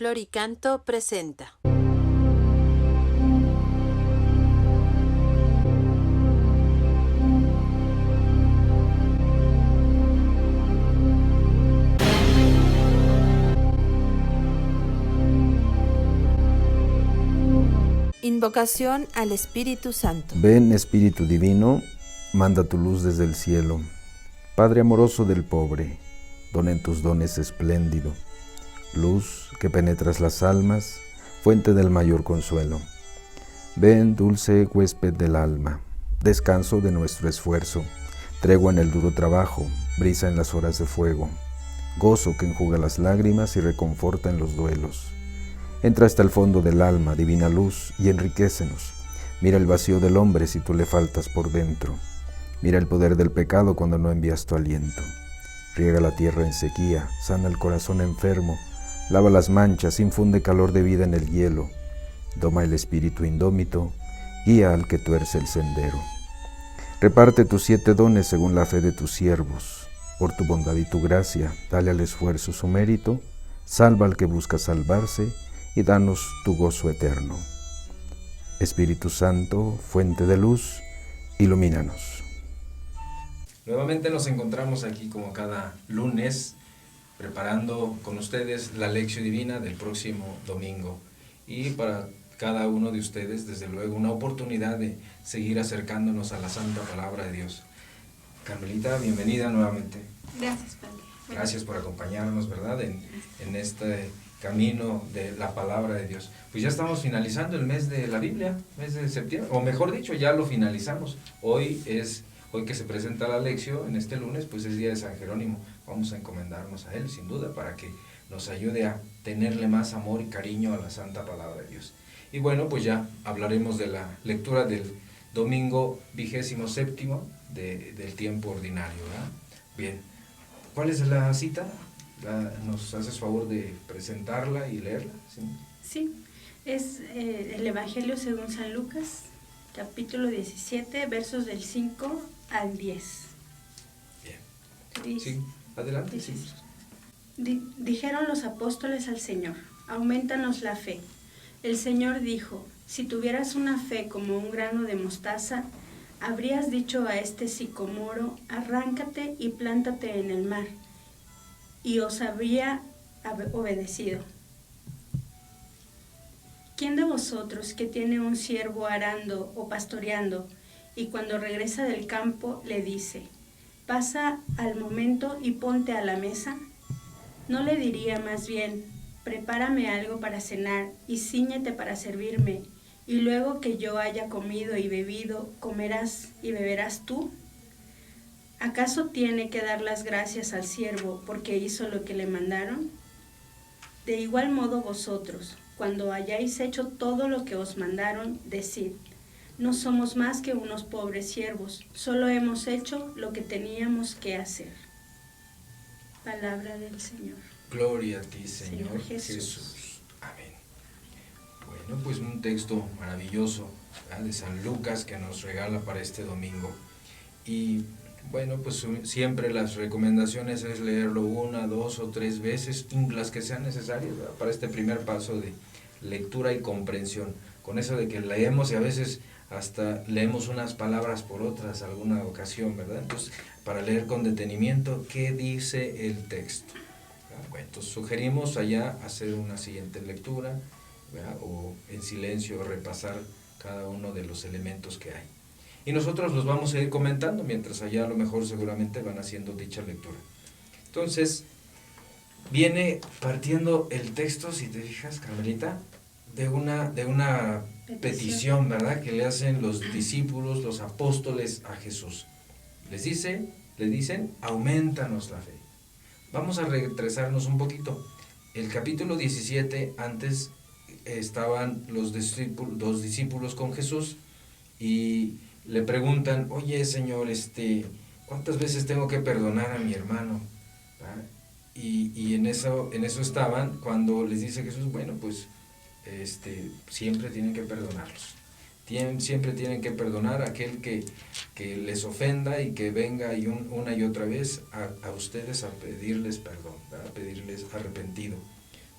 Flor y Canto presenta. Invocación al Espíritu Santo. Ven, Espíritu Divino, manda tu luz desde el cielo. Padre amoroso del pobre, don en tus dones espléndido. Luz que penetras las almas, fuente del mayor consuelo. Ven, dulce huésped del alma, descanso de nuestro esfuerzo, tregua en el duro trabajo, brisa en las horas de fuego, gozo que enjuga las lágrimas y reconforta en los duelos. Entra hasta el fondo del alma, divina luz, y enriquécenos. Mira el vacío del hombre si tú le faltas por dentro. Mira el poder del pecado cuando no envías tu aliento. Riega la tierra en sequía, sana el corazón enfermo, lava las manchas, infunde calor de vida en el hielo. Doma el espíritu indómito, guía al que tuerce el sendero. Reparte tus 7 dones según la fe de tus siervos. Por tu bondad y tu gracia, dale al esfuerzo su mérito, salva al que busca salvarse, y danos tu gozo eterno. Espíritu Santo, fuente de luz, ilumínanos. Nuevamente nos encontramos aquí como cada lunes, preparando con ustedes la lección divina del próximo domingo. Y para cada uno de ustedes, desde luego, una oportunidad de seguir acercándonos a la santa palabra de Dios. Carmelita, bienvenida nuevamente. Gracias, Padre. Gracias por acompañarnos, ¿verdad?, en este camino de la palabra de Dios. Pues ya estamos finalizando el mes de la Biblia, mes de septiembre, o mejor dicho, ya lo finalizamos. Hoy que se presenta la lección, en este lunes, pues es día de San Jerónimo. Vamos a encomendarnos a él, sin duda, para que nos ayude a tenerle más amor y cariño a la santa palabra de Dios. Y bueno, pues ya hablaremos de la lectura del domingo 27 del tiempo ordinario, ¿verdad? Bien, ¿cuál es la cita? ¿Nos haces favor de presentarla y leerla? Sí, es el Evangelio según San Lucas, capítulo 17, versos del 5 al 10. Bien. Sí, adelante. Sí. Dijeron los apóstoles al Señor: aumentanos la fe. El Señor dijo: si tuvieras una fe como un grano de mostaza, habrías dicho a este sicomoro: arráncate y plántate en el mar, y os habría obedecido. ¿Quién de vosotros que tiene un siervo arando o pastoreando, y cuando regresa del campo le dice: pasa al momento y ponte a la mesa? ¿No le diría más bien: prepárame algo para cenar y cíñete para servirme, y luego que yo haya comido y bebido, comerás y beberás tú? ¿Acaso tiene que dar las gracias al siervo porque hizo lo que le mandaron? De igual modo vosotros, cuando hayáis hecho todo lo que os mandaron, decid: no somos más que unos pobres siervos, solo hemos hecho lo que teníamos que hacer. Palabra del Señor. Gloria a ti, Señor Jesús. Amén. Bueno, pues un texto maravilloso, ¿verdad?, de San Lucas, que nos regala para este domingo. Y bueno, pues siempre las recomendaciones es leerlo 1, 2 o 3 veces, las que sean necesarias, ¿verdad?, para este primer paso de lectura y comprensión. Con eso de que leemos y a veces hasta leemos unas palabras por otras alguna ocasión, ¿verdad? Entonces, para leer con detenimiento, ¿qué dice el texto? Bueno, entonces sugerimos allá hacer una siguiente lectura, ¿verdad?, o en silencio repasar cada uno de los elementos que hay. Y nosotros los vamos a ir comentando mientras allá a lo mejor seguramente van haciendo dicha lectura. Entonces, viene partiendo el texto, si te fijas, Carmelita, de una petición, ¿verdad?, que le hacen los discípulos, los apóstoles a Jesús. Le dicen, aumentanos la fe. Vamos a retrasarnos un poquito. El capítulo 17, antes estaban los discípulos con Jesús y le preguntan: oye, Señor, ¿cuántas veces tengo que perdonar a mi hermano? ¿Ah? Y en eso estaban cuando les dice Jesús: bueno, pues siempre tienen que perdonarlos. Siempre tienen que perdonar a aquel que les ofenda y que venga una y otra vez a ustedes a pedirles perdón, a pedirles arrepentido.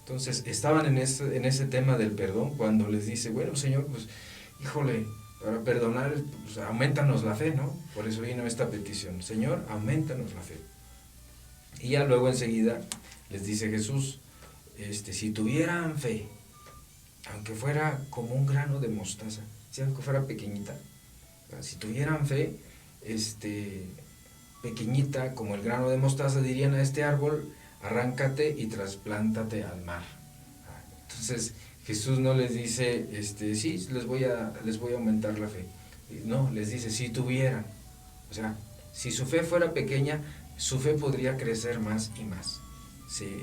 Entonces, estaban en ese tema del perdón, cuando les dice, bueno, Señor, pues, híjole, para perdonar, pues, aumentanos la fe, ¿no? Por eso vino esta petición, Señor, aumentanos la fe. Y ya luego enseguida les dice Jesús, si tuvieran fe, aunque fuera como un grano de mostaza, si aunque fuera pequeñita, si tuvieran fe, pequeñita como el grano de mostaza, dirían a este árbol, arráncate y trasplántate al mar. Entonces Jesús no les dice, sí, les voy a aumentar la fe. No, les dice, si tuvieran, o sea, si su fe fuera pequeña, su fe podría crecer más y más.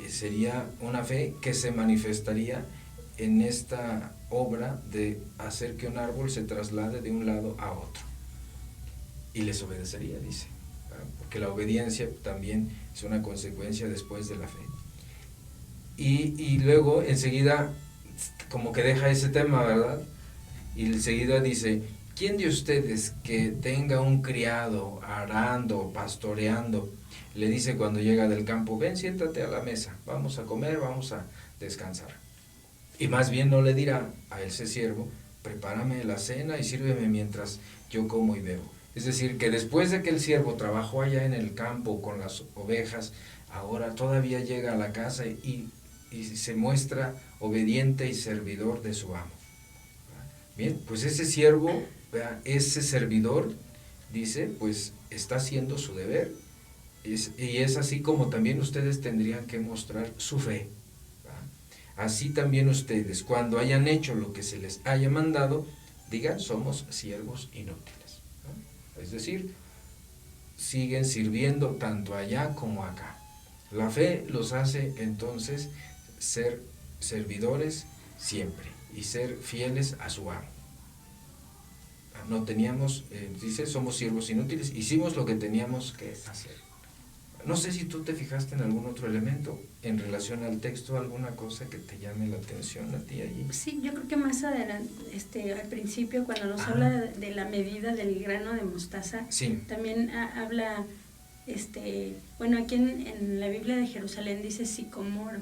Sería una fe que se manifestaría en esta obra de hacer que un árbol se traslade de un lado a otro. Y les obedecería, dice, porque la obediencia también es una consecuencia después de la fe. Y luego enseguida como que deja ese tema, ¿verdad? Y enseguida dice, ¿quién de ustedes que tenga un criado arando, pastoreando, le dice cuando llega del campo, ven, siéntate a la mesa, vamos a comer, vamos a descansar? Y más bien no le dirá a ese siervo, prepárame la cena y sírveme mientras yo como y bebo. Es decir, que después de que el siervo trabajó allá en el campo con las ovejas, ahora todavía llega a la casa y se muestra obediente y servidor de su amo. Bien, pues ese siervo, ese servidor, dice, pues está haciendo su deber. Y es así como también ustedes tendrían que mostrar su fe. Así también ustedes, cuando hayan hecho lo que se les haya mandado, digan, somos siervos inútiles. Es decir, siguen sirviendo tanto allá como acá. La fe los hace entonces ser servidores siempre y ser fieles a su amo. No teníamos, dice, somos siervos inútiles, hicimos lo que teníamos que hacer. No sé si tú te fijaste en algún otro elemento en relación al texto, alguna cosa que te llame la atención a ti allí. Sí, yo creo que más adelante, al principio, cuando nos habla de la medida del grano de mostaza, sí, también habla, bueno, aquí en la Biblia de Jerusalén dice sicomoro.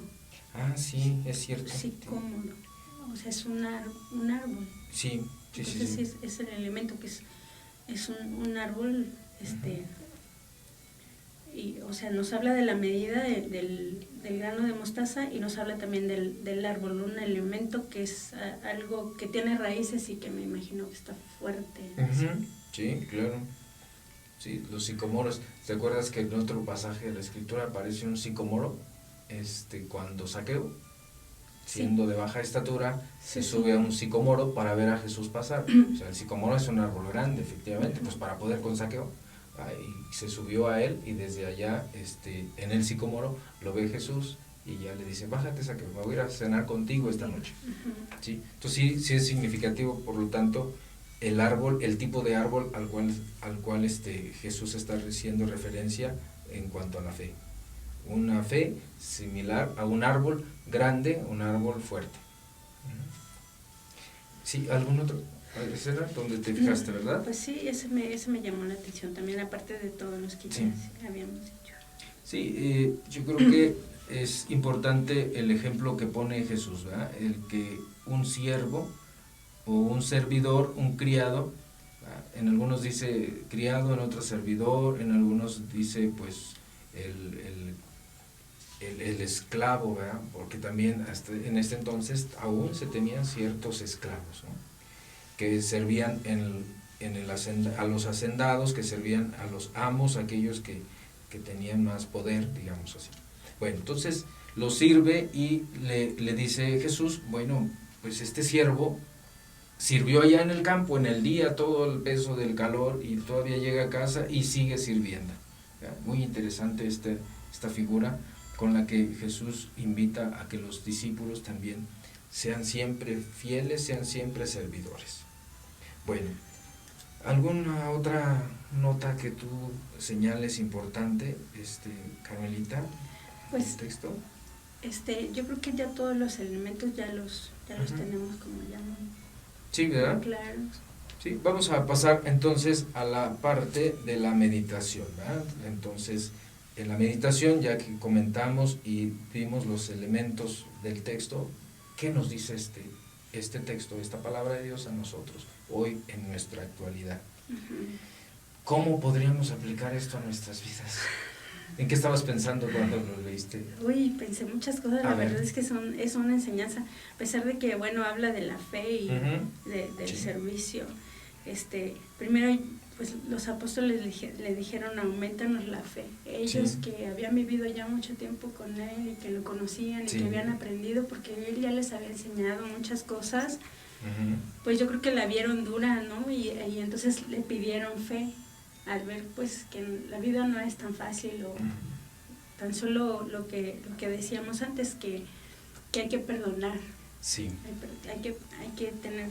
Sí, es cierto. Sicomoro, o sea, es un árbol. Sí, sí, entonces, sí. Es el elemento que es un árbol, y, o sea, nos habla de la medida del grano de mostaza y nos habla también del árbol, un elemento que es algo que tiene raíces y que me imagino que está fuerte. Sí, claro. Sí, los sicomoros. ¿Te acuerdas que en otro pasaje de la Escritura aparece un sicomoro? Cuando Zaqueo, siendo de baja estatura, se sube a un sicomoro para ver a Jesús pasar. O sea, el sicomoro es un árbol grande, efectivamente, pues para poder con Zaqueo. Y se subió a él y desde allá, en el sicomoro, lo ve Jesús y ya le dice, bájate, Zaqueo, me voy a ir a cenar contigo esta noche. ¿Sí? Entonces sí es significativo, por lo tanto, el árbol, el tipo de árbol al cual Jesús está haciendo referencia en cuanto a la fe. Una fe similar a un árbol grande, un árbol fuerte. ¿Sí? ¿Algún otro? ¿Ese era donde te fijaste, verdad? Pues sí, ese me llamó la atención también, aparte de todos los que ya habíamos dicho. Sí, yo creo que es importante el ejemplo que pone Jesús, ¿verdad? El que un siervo o un servidor, un criado, ¿verdad? En algunos dice criado, en otros servidor, en algunos dice pues el esclavo, ¿verdad? Porque también hasta en este entonces aún se tenían ciertos esclavos, ¿no? Que servían a los hacendados, que servían a los amos, aquellos que tenían más poder, digamos así. Bueno, entonces lo sirve y le dice Jesús, bueno, pues este siervo sirvió allá en el campo, en el día, todo el peso del calor, y todavía llega a casa y sigue sirviendo. Muy interesante esta figura con la que Jesús invita a que los discípulos también sean siempre fieles, sean siempre servidores. Bueno, ¿alguna otra nota que tú señales importante, Carmelita, pues, el texto? Yo creo que ya todos los elementos ya los tenemos como ya muy, sí, ¿verdad? muy claros. Sí, vamos a pasar entonces a la parte de la meditación, ¿verdad? Entonces, en la meditación, ya que comentamos y vimos los elementos del texto, ¿qué nos dice este texto, esta palabra de Dios a nosotros, hoy en nuestra actualidad? ¿Cómo podríamos aplicar esto a nuestras vidas? ¿En qué estabas pensando cuando lo leíste? Uy, pensé muchas cosas, la verdad es que es una enseñanza, a pesar de que, bueno, habla de la fe y del servicio. Primero, pues los apóstoles le dijeron, aumentanos la fe. Ellos que habían vivido ya mucho tiempo con él y que lo conocían y que habían aprendido, porque él ya les había enseñado muchas cosas, pues yo creo que la vieron dura, ¿no? Y entonces le pidieron fe, al ver pues que la vida no es tan fácil, o tan solo lo que decíamos antes, que hay que perdonar. Sí. Hay que tener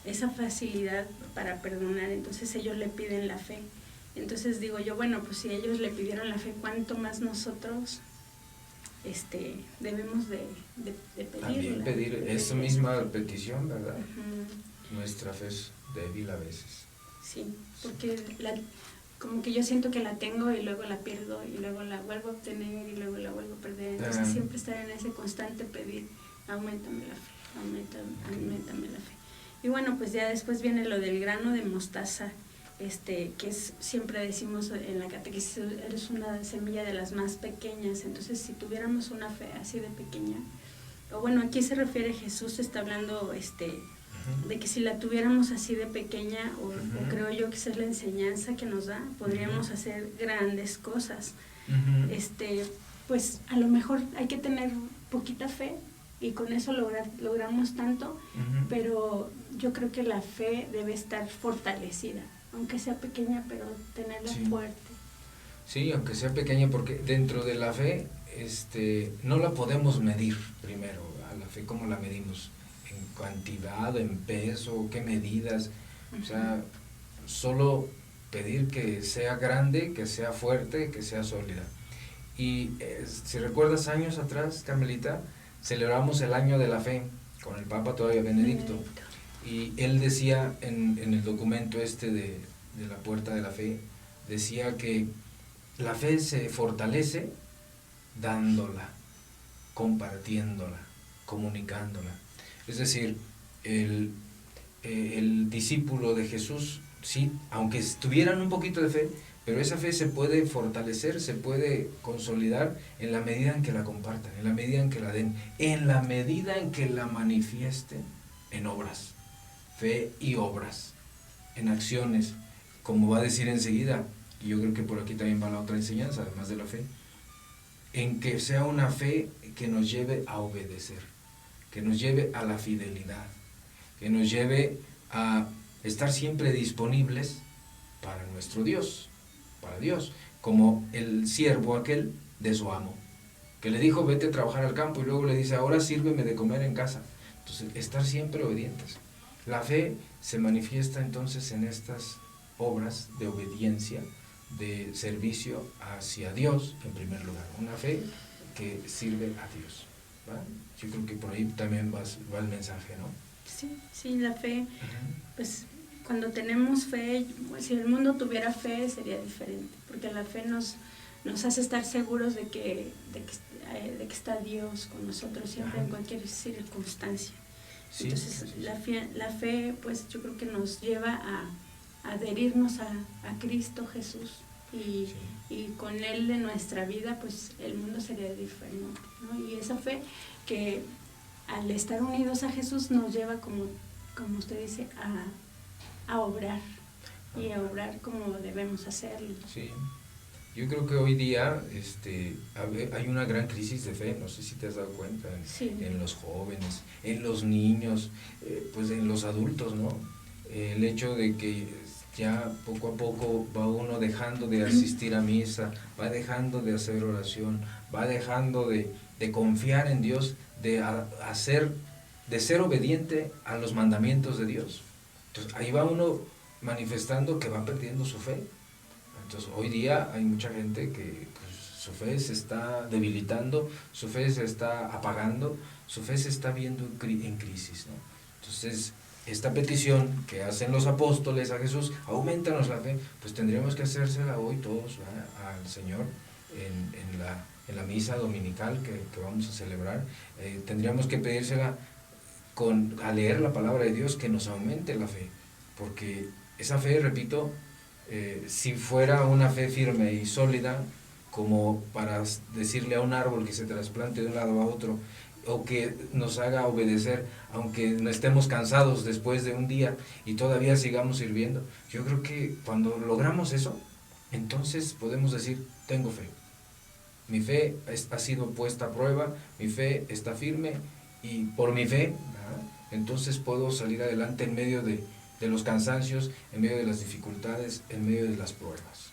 esa facilidad para perdonar. Entonces ellos le piden la fe. Entonces digo yo, bueno, pues si ellos le pidieron la fe, ¿cuánto más nosotros debemos de pedirla? También pedir esa misma petición, ¿verdad? Nuestra fe es débil a veces. Sí, porque como que yo siento que la tengo y luego la pierdo y luego la vuelvo a obtener y luego la vuelvo a perder. Entonces siempre estar en ese constante pedir, auméntame la fe, auméntame la fe. Y bueno, pues ya después viene lo del grano de mostaza, que siempre decimos en la catequesis, es una semilla de las más pequeñas. Entonces si tuviéramos una fe así de pequeña, o bueno, aquí se refiere Jesús, está hablando de que si la tuviéramos así de pequeña, o creo yo que esa es la enseñanza que nos da, podríamos hacer grandes cosas. Pues a lo mejor hay que tener poquita fe y con eso logramos tanto, pero yo creo que la fe debe estar fortalecida, aunque sea pequeña, pero tenerla fuerte. Sí, aunque sea pequeña, porque dentro de la fe no la podemos medir primero. A la fe, ¿cómo la medimos? En cantidad, en peso, qué medidas. O sea, solo pedir que sea grande, que sea fuerte, que sea sólida. Y si recuerdas, años atrás, Carmelita, celebramos el año de la fe con el Papa todavía Benedicto, y él decía en el documento de la Puerta de la Fe, decía que la fe se fortalece dándola, compartiéndola, comunicándola. Es decir, el discípulo de Jesús, sí, aunque tuvieran un poquito de fe, pero esa fe se puede fortalecer, se puede consolidar en la medida en que la compartan, en la medida en que la den, en la medida en que la manifiesten en obras. Fe y obras, en acciones, como va a decir enseguida, y yo creo que por aquí también va la otra enseñanza, además de la fe, en que sea una fe que nos lleve a obedecer, que nos lleve a la fidelidad, que nos lleve a estar siempre disponibles para nuestro Dios, para Dios, como el siervo aquel de su amo, que le dijo vete a trabajar al campo y luego le dice ahora sírveme de comer en casa. Entonces, estar siempre obedientes. La fe se manifiesta entonces en estas obras de obediencia, de servicio hacia Dios en primer lugar, una fe que sirve a Dios, ¿va? Yo creo que por ahí también va el mensaje, ¿no? Sí, la fe, pues cuando tenemos fe, si el mundo tuviera fe sería diferente, porque la fe nos hace estar seguros de que está Dios con nosotros siempre en cualquier circunstancia. Sí, entonces la fe pues yo creo que nos lleva a adherirnos a Cristo Jesús y con Él en nuestra vida pues el mundo sería diferente, ¿no? Y esa fe que al estar unidos a Jesús nos lleva como usted dice a obrar y a obrar como debemos hacerlo. Sí. Yo creo que hoy día hay una gran crisis de fe, no sé si te has dado cuenta, en los jóvenes, en los niños, pues en los adultos, ¿no? El hecho de que ya poco a poco va uno dejando de asistir a misa, va dejando de hacer oración, va dejando de confiar en Dios, de ser obediente a los mandamientos de Dios. Entonces ahí va uno manifestando que va perdiendo su fe. Entonces, hoy día hay mucha gente que pues, su fe se está debilitando, su fe se está apagando, su fe se está viendo en crisis, ¿no? Entonces, esta petición que hacen los apóstoles a Jesús, aumentanos la fe, pues tendríamos que hacérsela hoy todos, ¿verdad? Al Señor en la misa dominical que vamos a celebrar, tendríamos que pedírsela a leer la palabra de Dios, que nos aumente la fe, porque esa fe, repito, si fuera una fe firme y sólida, como para decirle a un árbol que se trasplante de un lado a otro, o que nos haga obedecer, aunque no estemos cansados después de un día y todavía sigamos sirviendo, yo creo que cuando logramos eso, entonces podemos decir, tengo fe. Mi fe ha sido puesta a prueba, mi fe está firme, y por mi fe, ¿verdad?, entonces puedo salir adelante en medio de los cansancios, en medio de las dificultades, en medio de las pruebas.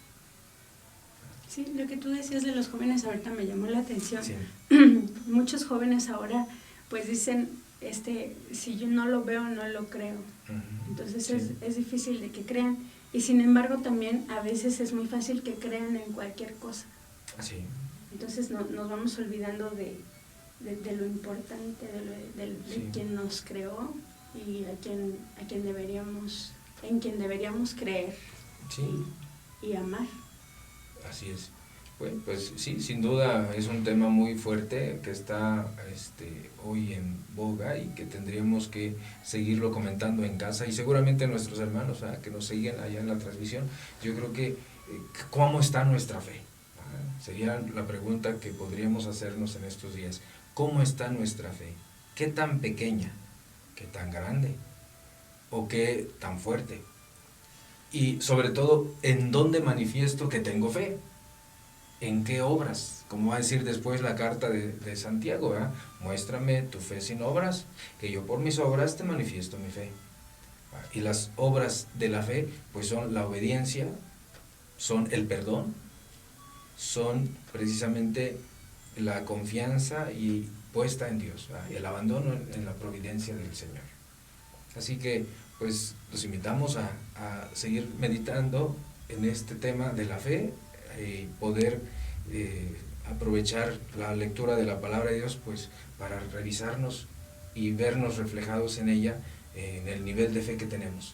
Sí, lo que tú decías de los jóvenes ahorita me llamó la atención. Sí. Muchos jóvenes ahora pues dicen, si yo no lo veo, no lo creo. Entonces Sí. es difícil de que crean. Y sin embargo también a veces es muy fácil que crean en cualquier cosa. Así. Entonces nos vamos olvidando de lo importante, de Sí. quien nos creó y en quien deberíamos creer Sí. y amar. Así es. Bueno, pues sí, sin duda es un tema muy fuerte que está hoy en boga y que tendríamos que seguirlo comentando en casa, y seguramente nuestros hermanos que nos siguen allá en la transmisión, yo creo que ¿cómo está nuestra fe? Sería la pregunta que podríamos hacernos en estos días. ¿Cómo está nuestra fe? ¿Qué tan pequeña? ¿Qué tan grande? ¿O qué tan fuerte? Y sobre todo, ¿en dónde manifiesto que tengo fe? ¿En qué obras? Como va a decir después la carta de Santiago, ¿verdad? Muéstrame tu fe sin obras, que yo por mis obras te manifiesto mi fe. Y las obras de la fe, pues son la obediencia, son el perdón, son precisamente la confianza y puesta en Dios, ¿verdad?, y el abandono en la providencia del Señor. Así que pues los invitamos a seguir meditando en este tema de la fe y poder aprovechar la lectura de la palabra de Dios pues para revisarnos y vernos reflejados en ella, en el nivel de fe que tenemos.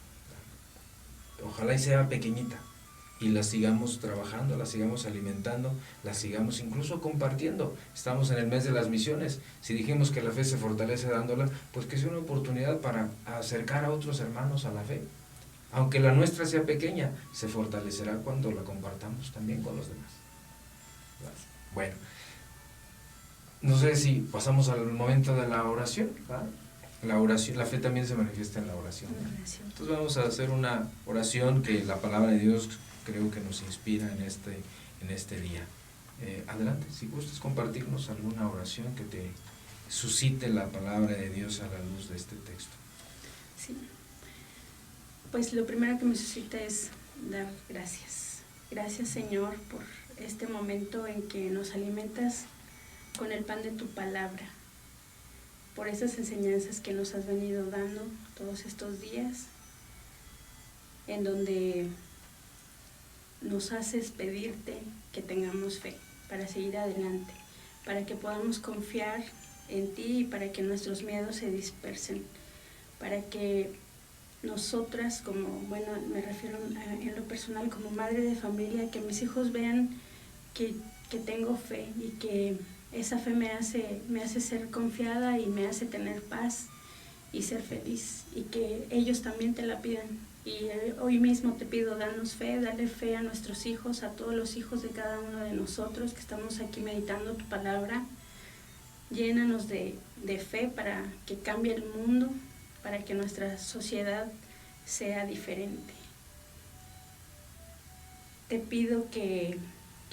Ojalá y sea pequeñita y la sigamos trabajando, la sigamos alimentando, la sigamos incluso compartiendo. Estamos en el mes de las misiones. Si dijimos que la fe se fortalece dándola, pues que sea una oportunidad para acercar a otros hermanos a la fe. Aunque la nuestra sea pequeña, se fortalecerá cuando la compartamos también con los demás. Bueno, no sé si pasamos al momento de la oración, ¿verdad? La oración, la fe también se manifiesta en la oración. Entonces vamos a hacer una oración que la palabra de Dios creo que nos inspira en este día. Adelante, si gustas compartirnos alguna oración que te suscite la palabra de Dios a la luz de este texto. Sí. Pues lo primero que me suscita es dar gracias. Gracias, Señor, por este momento en que nos alimentas con el pan de tu palabra, por esas enseñanzas que nos has venido dando todos estos días, en donde nos haces pedirte que tengamos fe para seguir adelante, para que podamos confiar en ti y para que nuestros miedos se dispersen, para que nosotras, me refiero en lo personal como madre de familia, que mis hijos vean que tengo fe y que esa fe me hace ser confiada y me hace tener paz y ser feliz, y que ellos también te la pidan. Y hoy mismo te pido, danos fe, dale fe a nuestros hijos, a todos los hijos de cada uno de nosotros que estamos aquí meditando tu palabra. Llénanos de fe para que cambie el mundo, para que nuestra sociedad sea diferente. Te pido que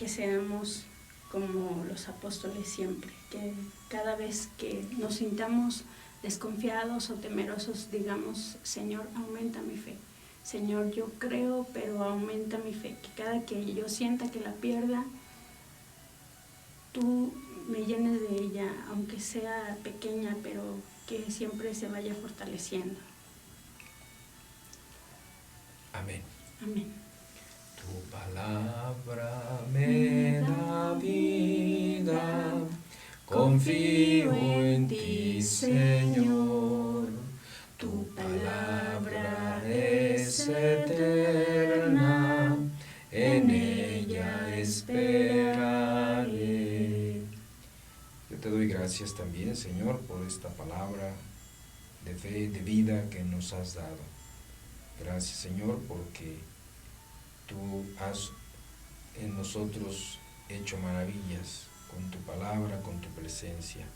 seamos como los apóstoles siempre, que cada vez que nos sintamos desconfiados o temerosos digamos, Señor, aumenta mi fe. Señor, yo creo, pero aumenta mi fe. Que cada que yo sienta que la pierda, tú me llenes de ella, aunque sea pequeña, pero que siempre se vaya fortaleciendo. Amén. Amén. Tu palabra me da vida, confío en ti, Señor. Tu palabra es eterna, en ella esperaré. gracias también, Señor, por esta palabra de fe, de vida que nos has dado. Gracias, Señor, porque tú has en nosotros hecho maravillas con tu palabra, con tu presencia.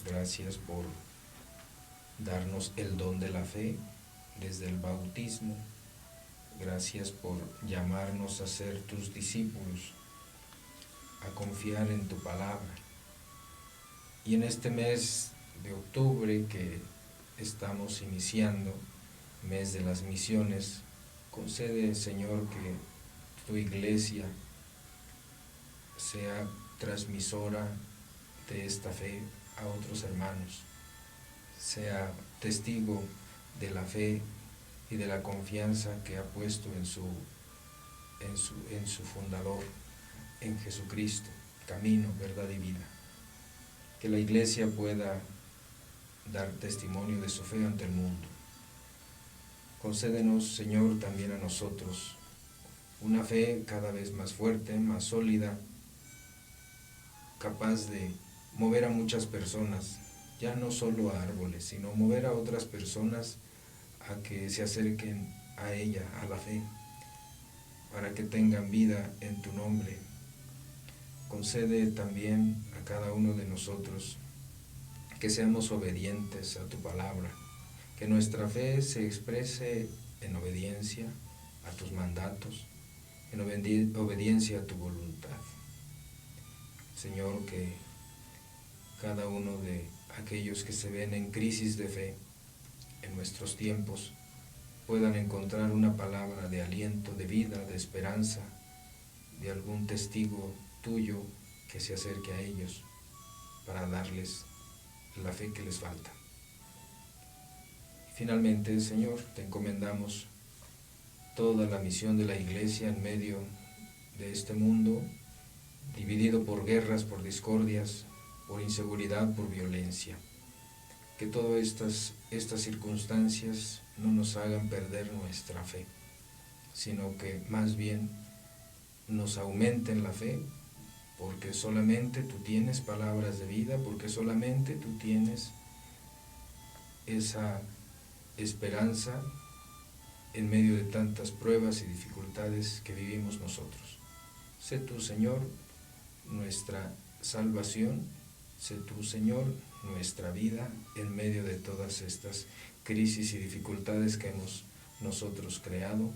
Gracias por darnos el don de la fe desde el bautismo. Gracias por llamarnos a ser tus discípulos, a confiar en tu palabra. Y en este mes de octubre que estamos iniciando, mes de las misiones, concede, Señor, que tu iglesia sea transmisora de esta fe a otros hermanos, sea testigo de la fe y de la confianza que ha puesto en su fundador, en Jesucristo, camino, verdad y vida. Que la iglesia pueda dar testimonio de su fe ante el mundo. Concédenos, Señor, también a nosotros una fe cada vez más fuerte, más sólida, capaz de mover a muchas personas, ya no solo a árboles, sino mover a otras personas a que se acerquen a ella, a la fe, para que tengan vida en tu nombre. Concede también a cada uno de nosotros que seamos obedientes a tu palabra, que nuestra fe se exprese en obediencia a tus mandatos, en obediencia a tu voluntad. Señor, que cada uno de aquellos que se ven en crisis de fe en nuestros tiempos puedan encontrar una palabra de aliento, de vida, de esperanza, de algún testigo tuyo que se acerque a ellos para darles la fe que les falta. Finalmente, Señor, te encomendamos toda la misión de la Iglesia en medio de este mundo dividido por guerras, por discordias, por inseguridad, por violencia. Que todas estas circunstancias no nos hagan perder nuestra fe, sino que más bien nos aumenten la fe, porque solamente tú tienes palabras de vida, porque solamente tú tienes esa esperanza en medio de tantas pruebas y dificultades que vivimos nosotros. Sé tú, Señor, nuestra salvación, sé tú, Señor, nuestra vida en medio de todas estas crisis y dificultades que hemos nosotros creado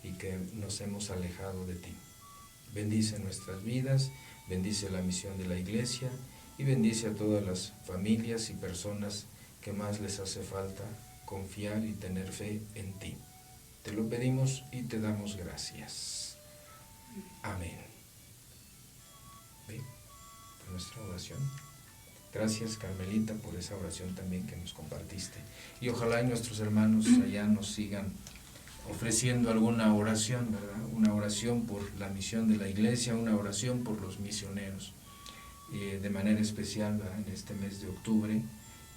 y que nos hemos alejado de ti. Bendice nuestras vidas, bendice la misión de la Iglesia y bendice a todas las familias y personas que más les hace falta confiar y tener fe en ti. Te lo pedimos y te damos gracias. Amén. ¿Ve? Por nuestra oración. Gracias, Carmelita, por esa oración también que nos compartiste. Y ojalá y nuestros hermanos allá nos sigan ofreciendo alguna oración, ¿verdad? Una oración por la misión de la Iglesia, una oración por los misioneros. De manera especial, ¿verdad? En este mes de octubre,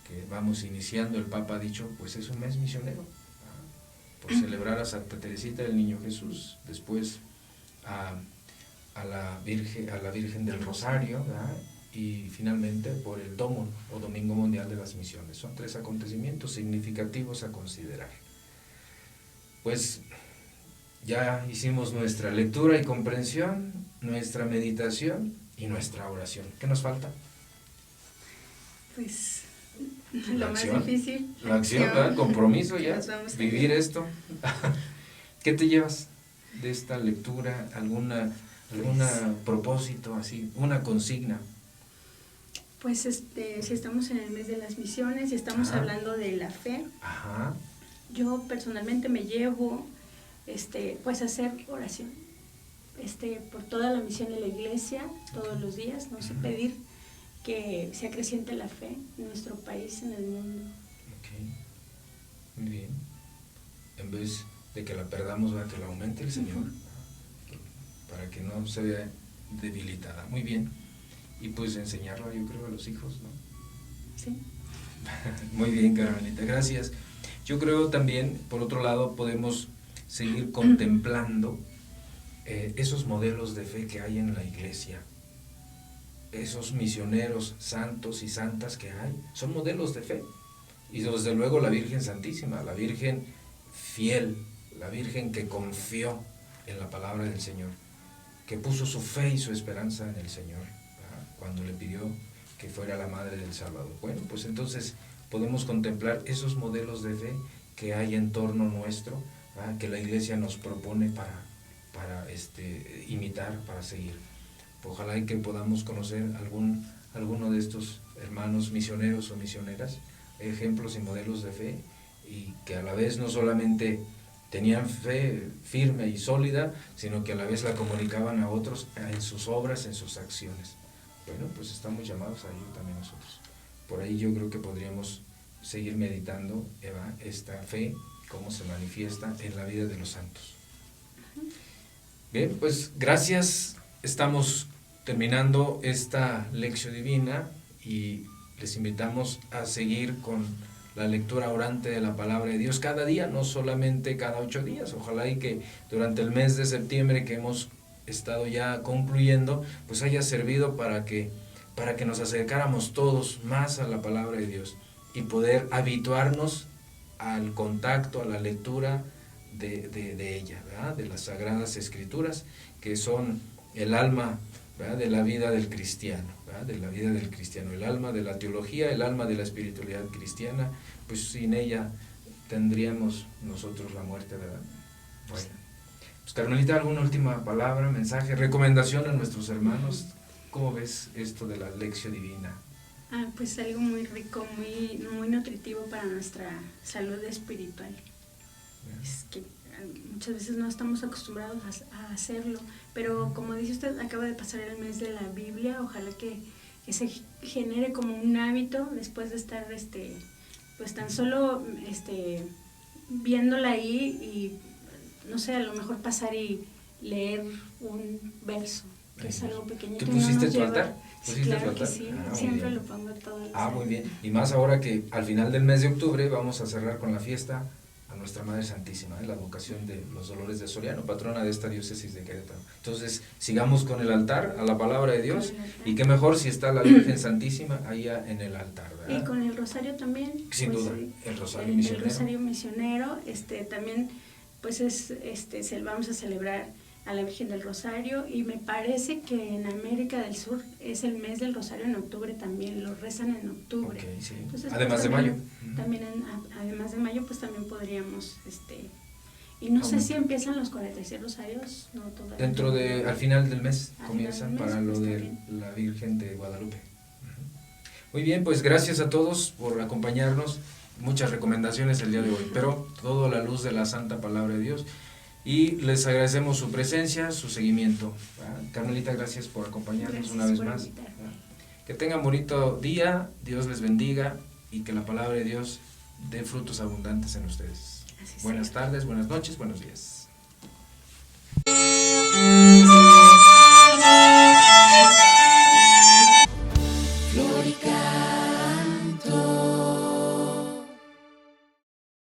que vamos iniciando, el Papa ha dicho, pues es un mes misionero, ¿verdad? Por celebrar a Santa Teresita del Niño Jesús, después a la Virgen del Rosario, ¿verdad? Y finalmente por el Domon, o Domingo Mundial de las Misiones. Son 3 acontecimientos significativos a considerar. Pues ya hicimos nuestra lectura y comprensión, nuestra meditación y nuestra oración. ¿Qué nos falta? Pues La lo acción, más difícil. La acción, ¿verdad? Compromiso ya, Nos vamos a vivir ver. esto. ¿Qué te llevas de esta lectura? ¿Alguna propósito así? ¿Una consigna? Pues si estamos en el mes de las misiones y estamos Ajá. hablando de la fe, Ajá. yo personalmente me llevo pues a hacer oración por toda la misión de la Iglesia todos los días, no sé, pedir que se acreciente la fe en nuestro país, en el mundo. Ok, muy bien. En vez de que la perdamos, va, que la aumente el Señor, para que no se vea debilitada. Muy bien. Y pues enseñarlo, yo creo, a los hijos, ¿no? Sí. Muy bien, Carmelita, gracias. Yo creo también, por otro lado, podemos seguir contemplando esos modelos de fe que hay en la Iglesia. esos misioneros santos y santas que hay, son modelos de fe. Y desde luego la Virgen Santísima, la Virgen fiel, la Virgen que confió en la palabra del Señor, que puso su fe y su esperanza en el Señor, ¿verdad?, cuando le pidió que fuera la madre del Salvador. Bueno, pues entonces podemos contemplar esos modelos de fe que hay en torno nuestro, ¿verdad?, que la Iglesia nos propone para imitar, para seguir. Ojalá y que podamos conocer alguno de estos hermanos misioneros o misioneras, ejemplos y modelos de fe, y que a la vez no solamente tenían fe firme y sólida, sino que a la vez la comunicaban a otros en sus obras, en sus acciones. Bueno, pues estamos llamados a ello también nosotros. Por ahí yo creo que podríamos seguir meditando, Eva, esta fe, cómo se manifiesta en la vida de los santos. Bien, pues gracias. Estamos terminando esta lección divina y les invitamos a seguir con la lectura orante de la palabra de Dios cada día, no solamente cada 8 días. Ojalá y que durante el mes de septiembre que hemos estado ya concluyendo, pues haya servido para que nos acercáramos todos más a la palabra de Dios y poder habituarnos al contacto, a la lectura de ella, ¿verdad?, de las Sagradas Escrituras, que son el alma, ¿verdad?, de la vida del cristiano, ¿verdad?, de la vida del cristiano, el alma de la teología, el alma de la espiritualidad cristiana. Pues sin ella tendríamos nosotros la muerte, ¿verdad? Bueno, pues Carmelita, ¿alguna última palabra, mensaje, recomendación a nuestros hermanos? ¿Cómo ves esto de la lección divina? Pues algo muy rico, muy nutritivo para nuestra salud espiritual. Es que muchas veces no estamos acostumbrados a hacerlo, pero como dice usted, acaba de pasar el mes de la Biblia. Ojalá que se genere como un hábito después de estar pues tan solo viéndola ahí, y no sé, a lo mejor pasar y leer un verso, que es algo pequeñito. ¿Tú pusiste tu altar? Sí, claro que sí, siempre lo pongo todo. Muy bien. Y más ahora que al final del mes de octubre vamos a cerrar con la fiesta a nuestra Madre Santísima, la advocación de los Dolores de Soriano, patrona de esta diócesis de Querétaro. Entonces, sigamos con el altar, a la palabra de Dios, y qué mejor si está la Virgen Santísima allá en el altar, ¿verdad? Y con el rosario también. Sin pues, duda, el rosario misionero. El rosario misionero, también, pues vamos a celebrar a la Virgen del Rosario, y me parece que en América del Sur es el mes del Rosario en octubre también, lo rezan en octubre. Okay, sí. Entonces, además pues, de mayo. También además de mayo, pues también podríamos, y no sé si empiezan los 46 rosarios, no todavía. Al final del mes comienzan del mes, para lo de la Virgen de Guadalupe. Muy bien, pues gracias a todos por acompañarnos, muchas recomendaciones el día de hoy, pero todo a la luz de la santa palabra de Dios. Y les agradecemos su presencia, su seguimiento. Carmelita, gracias por acompañarnos una vez más. Que tengan bonito día, Dios les bendiga y que la palabra de Dios dé frutos abundantes en ustedes. Buenas tardes, buenas noches, buenos días.